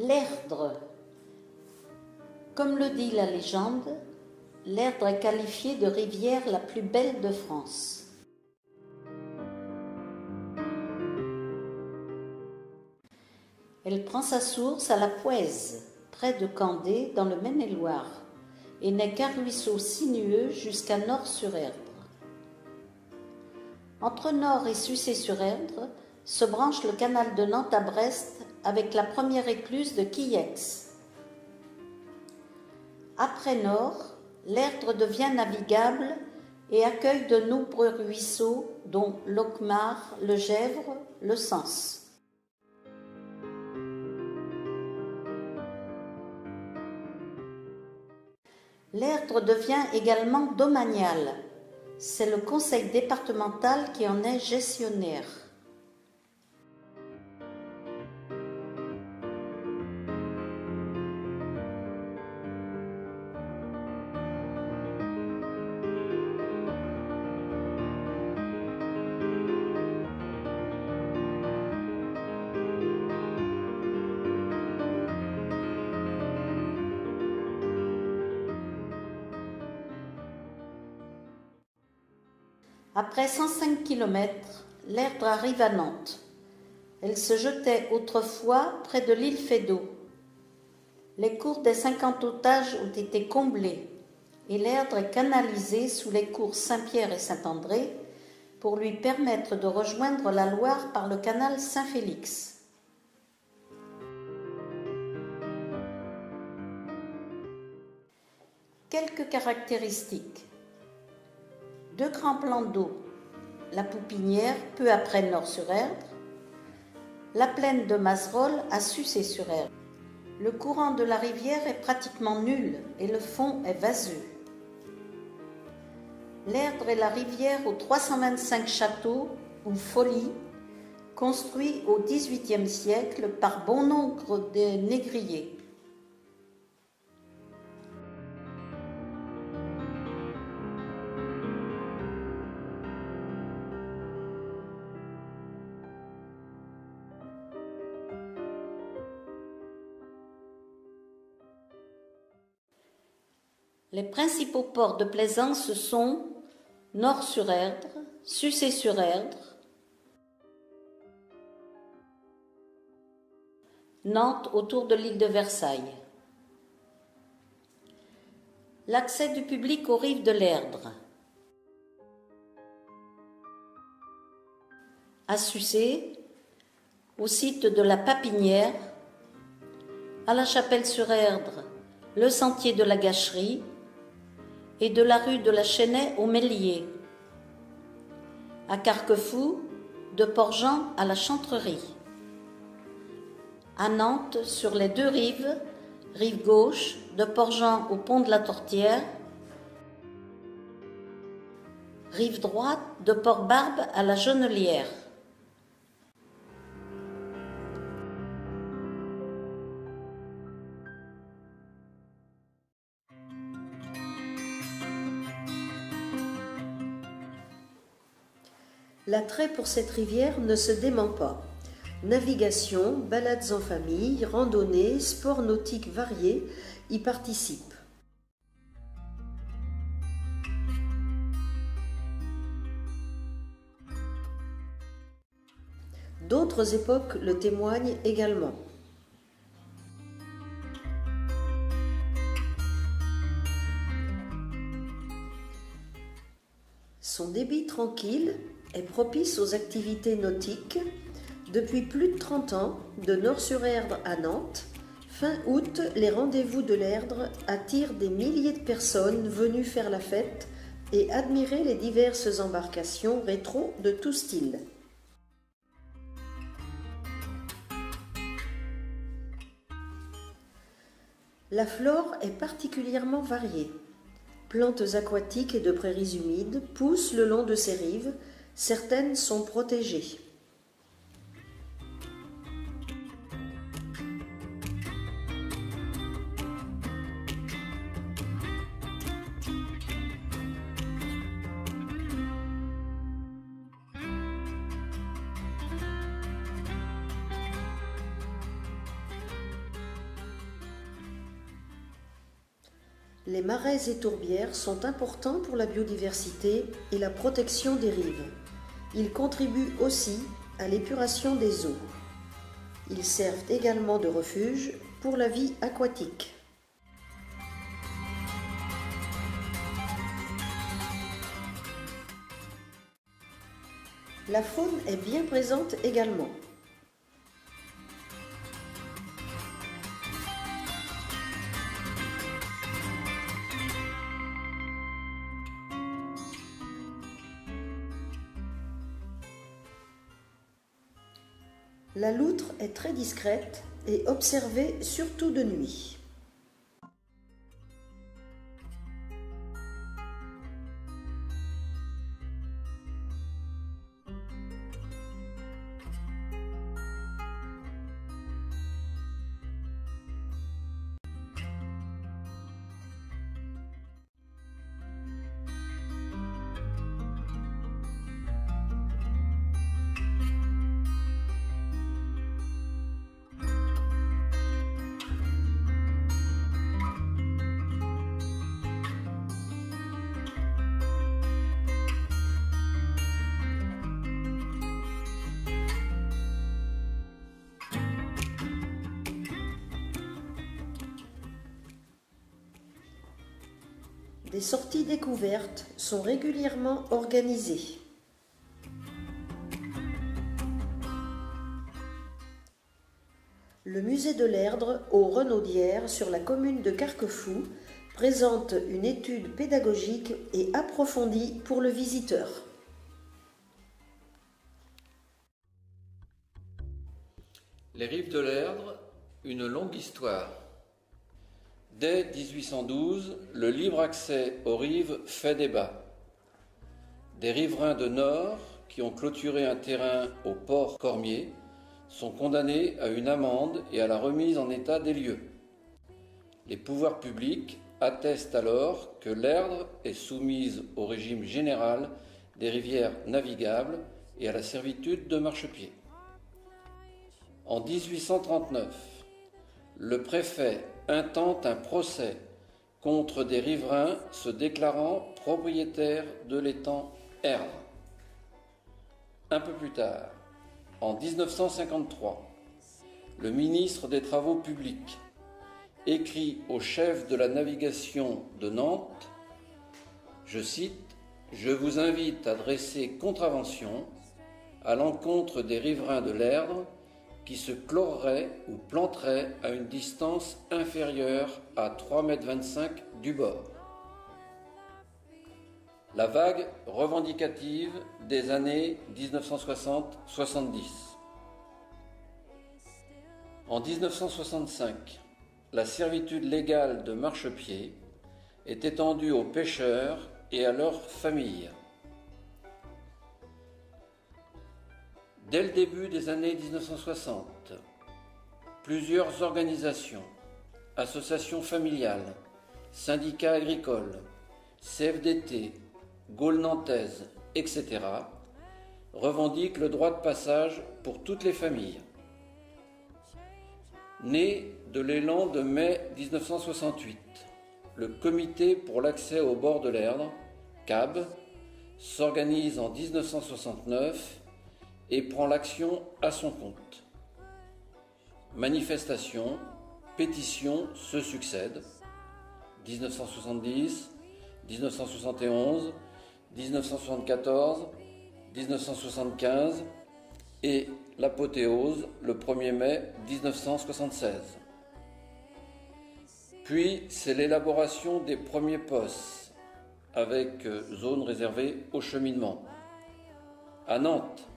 L'Erdre. Comme le dit la légende, l'Erdre est qualifiée de rivière la plus belle de France. Elle prend sa source à la Pouèze, près de Candé, dans le Maine-et-Loire, et n'est qu'un ruisseau sinueux jusqu'à Nort-sur-Erdre. Entre Nort et Sucé-sur-Erdre se branche le canal de Nantes à Brest avec la première écluse de Quillex. Après Nort, l'Erdre devient navigable et accueille de nombreux ruisseaux dont l'Auquemare, le Gèvre, le Sens. L'Erdre devient également domanial. C'est le conseil départemental qui en est gestionnaire. Après 105 km, l'Erdre arrive à Nantes. Elle se jetait autrefois près de l'île Feydeau. Les cours des 50 otages ont été comblés et l'Erdre est canalisé sous les cours Saint-Pierre et Saint-André pour lui permettre de rejoindre la Loire par le canal Saint-Félix. Quelques caractéristiques. 2 grands plans d'eau, la Poupinière, peu après Nort-sur-Erdre, la plaine de Mazerolle à Sucé-sur-Erdre. Le courant de la rivière est pratiquement nul et le fond est vaseux. L'Erdre est la rivière aux 325 châteaux ou folies, construits au XVIIIe siècle par bon nombre de négriers. Les principaux ports de plaisance sont Nort-sur-Erdre, Sucé-sur-Erdre, Nantes autour de l'île de Versailles. L'accès du public aux rives de l'Erdre. À Sucé, au site de la Papinière, à la Chapelle-sur-Erdre, le sentier de la Gâcherie, et de la rue de la Chênaie au Mélier, à Carquefou, de Port-Jean à la Chantrerie, à Nantes sur les 2 rives, rive gauche, de Port-Jean au pont de la Tortière, rive droite, de Port-Barbe à la Jonelière. L'attrait pour cette rivière ne se dément pas. Navigation, balades en famille, randonnées, sports nautiques variés y participent. D'autres époques le témoignent également. Son débit tranquille est propice aux activités nautiques. Depuis plus de 30 ans, de Nort-sur-Erdre à Nantes, fin août, les rendez-vous de l'Erdre attirent des milliers de personnes venues faire la fête et admirer les diverses embarcations rétro de tout style. La flore est particulièrement variée. Plantes aquatiques et de prairies humides poussent le long de ses rives. Certaines sont protégées. Les marais et tourbières sont importants pour la biodiversité et la protection des rives. Ils contribuent aussi à l'épuration des eaux. Ils servent également de refuge pour la vie aquatique. La faune est bien présente également. La loutre est très discrète et observée surtout de nuit. Des sorties découvertes sont régulièrement organisées. Le musée de l'Erdre aux Renaudières sur la commune de Carquefou présente une étude pédagogique et approfondie pour le visiteur. Les rives de l'Erdre, une longue histoire. Dès 1812, le libre accès aux rives fait débat. Des riverains de Nord, qui ont clôturé un terrain au port Cormier, sont condamnés à une amende et à la remise en état des lieux. Les pouvoirs publics attestent alors que l'Erdre est soumise au régime général des rivières navigables et à la servitude de marchepied. En 1839, le préfet intente un procès contre des riverains se déclarant propriétaires de l'étang Erdre. Un peu plus tard, en 1953, le ministre des Travaux publics écrit au chef de la navigation de Nantes, je cite, « Je vous invite à dresser contravention à l'encontre des riverains de l'Erdre qui se chloreraient ou planteraient à une distance inférieure à 3,25 m du bord. » La vague revendicative des années 1960-70. En 1965, la servitude légale de marchepied est étendue aux pêcheurs et à leurs familles. Dès le début des années 1960, plusieurs organisations, associations familiales, syndicats agricoles, CFDT, Gaule nantaise, etc., revendiquent le droit de passage pour toutes les familles. Né de l'élan de mai 1968, le Comité pour l'accès au bord de l'Erdre, CAB, s'organise en 1969 et prend l'action à son compte. Manifestations, pétitions se succèdent. 1970, 1971, 1974, 1975 et l'apothéose le 1er mai 1976. Puis c'est l'élaboration des premiers POS avec zone réservée au cheminement. À Nantes,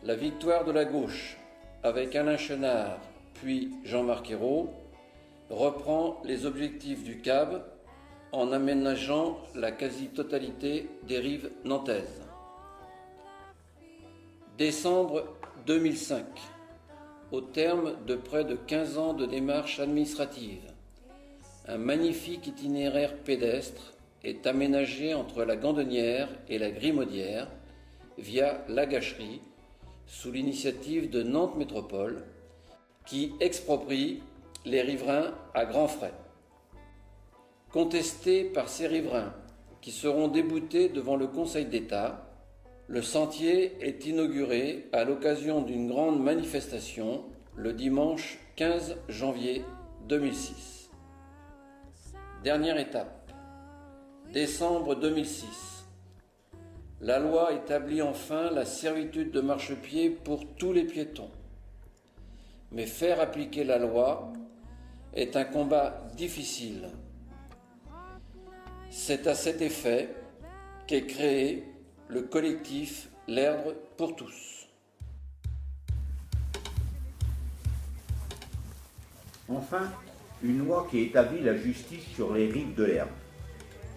la victoire de la gauche avec Alain Chenard puis Jean-Marc Ayrault reprend les objectifs du CAB en aménageant la quasi-totalité des rives nantaises. Décembre 2005, au terme de près de 15 ans de démarches administratives, un magnifique itinéraire pédestre est aménagé entre la Gandenière et la Grimaudière via la Gâcherie, sous l'initiative de Nantes Métropole, qui exproprie les riverains à grands frais. Contesté par ces riverains qui seront déboutés devant le Conseil d'État, le sentier est inauguré à l'occasion d'une grande manifestation le dimanche 15 janvier 2006. Dernière étape, décembre 2006. La loi établit enfin la servitude de marchepied pour tous les piétons. Mais faire appliquer la loi est un combat difficile. C'est à cet effet qu'est créé le collectif L'Erdre pour tous. Enfin, une loi qui établit la justice sur les rives de l'Erdre.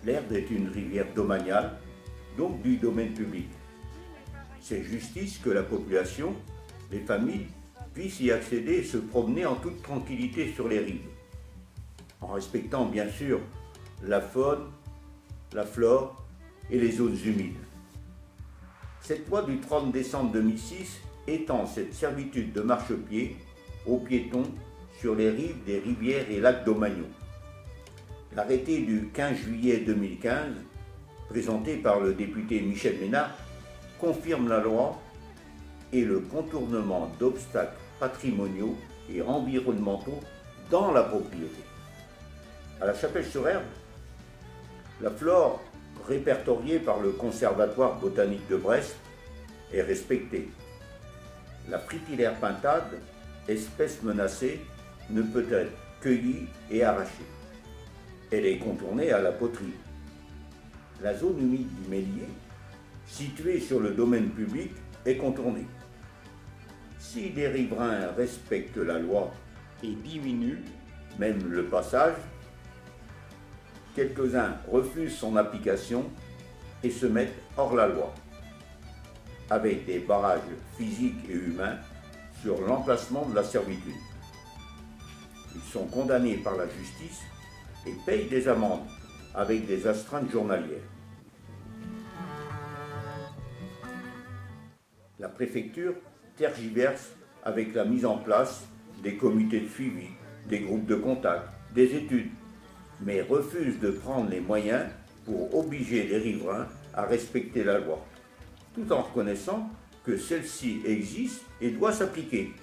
L'Erdre est une rivière domaniale, donc du domaine public. C'est justice que la population, les familles, puissent y accéder et se promener en toute tranquillité sur les rives, en respectant bien sûr la faune, la flore et les zones humides. Cette loi du 30 décembre 2006 étend cette servitude de marchepied aux piétons sur les rives des rivières et lacs domaniaux. L'arrêté du 15 juillet 2015, présenté par le député Michel Ménard, confirme la loi et le contournement d'obstacles patrimoniaux et environnementaux dans la propriété. À la Chapelle-sur-Erdre, la flore répertoriée par le Conservatoire botanique de Brest est respectée. La Fritillaire pintade, espèce menacée, ne peut être cueillie et arrachée. Elle est contournée à la poterie. La zone humide du Mélier, située sur le domaine public, est contournée. Si les riverains respectent la loi et diminuent même le passage, quelques-uns refusent son application et se mettent hors la loi, avec des barrages physiques et humains sur l'emplacement de la servitude. Ils sont condamnés par la justice et payent des amendes avec des astreintes journalières. La préfecture tergiverse avec la mise en place des comités de suivi, des groupes de contact, des études, mais refuse de prendre les moyens pour obliger les riverains à respecter la loi, tout en reconnaissant que celle-ci existe et doit s'appliquer.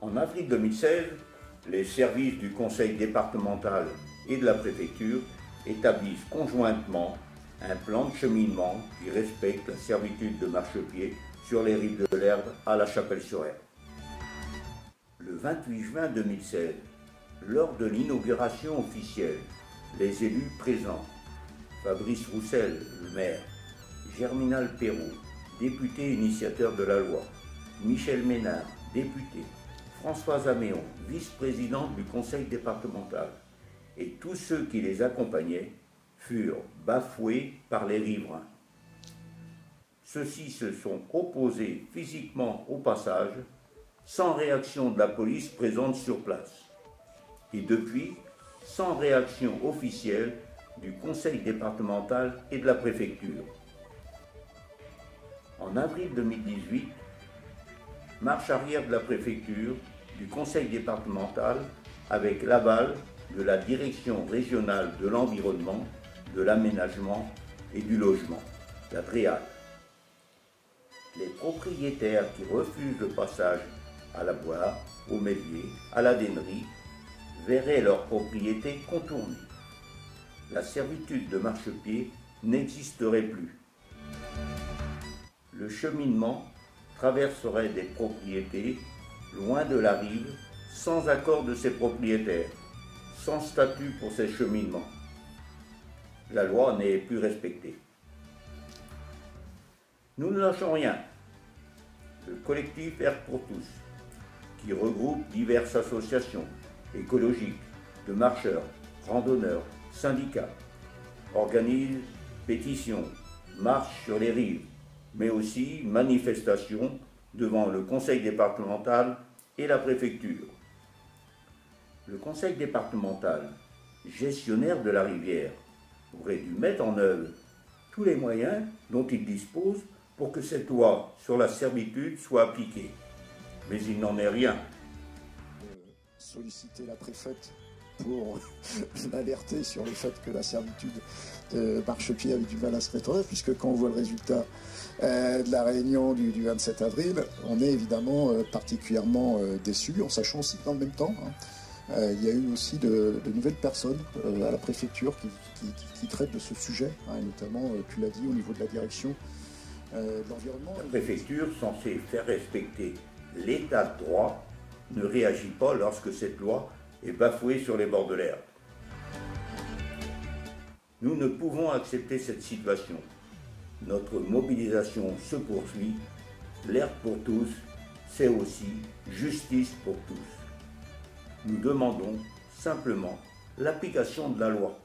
En avril 2016, les services du conseil départemental et de la préfecture établissent conjointement un plan de cheminement qui respecte la servitude de marchepied sur les rives de l'Erdre à la Chapelle-sur-Erdre. Le 28 juin 2016, lors de l'inauguration officielle, les élus présents, Fabrice Roussel, le maire, Germinal Perrault, député initiateur de la loi, Michel Ménard, député, Françoise Améon, vice-présidente du conseil départemental, et tous ceux qui les accompagnaient furent bafoués par les riverains. Ceux-ci se sont opposés physiquement au passage, sans réaction de la police présente sur place. Et depuis, sans réaction officielle du conseil départemental et de la préfecture. En avril 2018, marche arrière de la préfecture, du conseil départemental, avec l'aval de la direction régionale de l'environnement, de l'aménagement et du logement, la DREAL. Les propriétaires qui refusent le passage à la Boire, au Mélier, à la Dennerie, verraient leur propriété contournée. La servitude de marchepied n'existerait plus. Le cheminement traverserait des propriétés loin de la rive, sans accord de ses propriétaires, sans statut pour ces cheminements. La loi n'est plus respectée. Nous ne lâchons rien. Le collectif Erdre pour tous, qui regroupe diverses associations écologiques, de marcheurs, randonneurs, syndicats, organise pétitions, marches sur les rives, mais aussi manifestations devant le conseil départemental et la préfecture. Le conseil départemental, gestionnaire de la rivière, aurait dû mettre en œuvre tous les moyens dont il dispose pour que cette loi sur la servitude soit appliquée. Mais il n'en est rien. Solliciter la préfète pour l'alerter sur le fait que la servitude de marchepied avait du mal à se mettre en œuvre, puisque quand on voit le résultat de la réunion du 27 avril, on est évidemment particulièrement déçu, en sachant aussi que dans le même temps, il y a eu aussi de nouvelles personnes à la préfecture qui traitent de ce sujet, et notamment, tu l'as dit, au niveau de la direction de l'environnement. La préfecture, censée faire respecter l'état de droit, ne réagit pas lorsque cette loi est bafouée sur les bords de l'Erdre. Nous ne pouvons accepter cette situation. Notre mobilisation se poursuit. L'Erdre pour tous, c'est aussi justice pour tous. Nous demandons simplement l'application de la loi.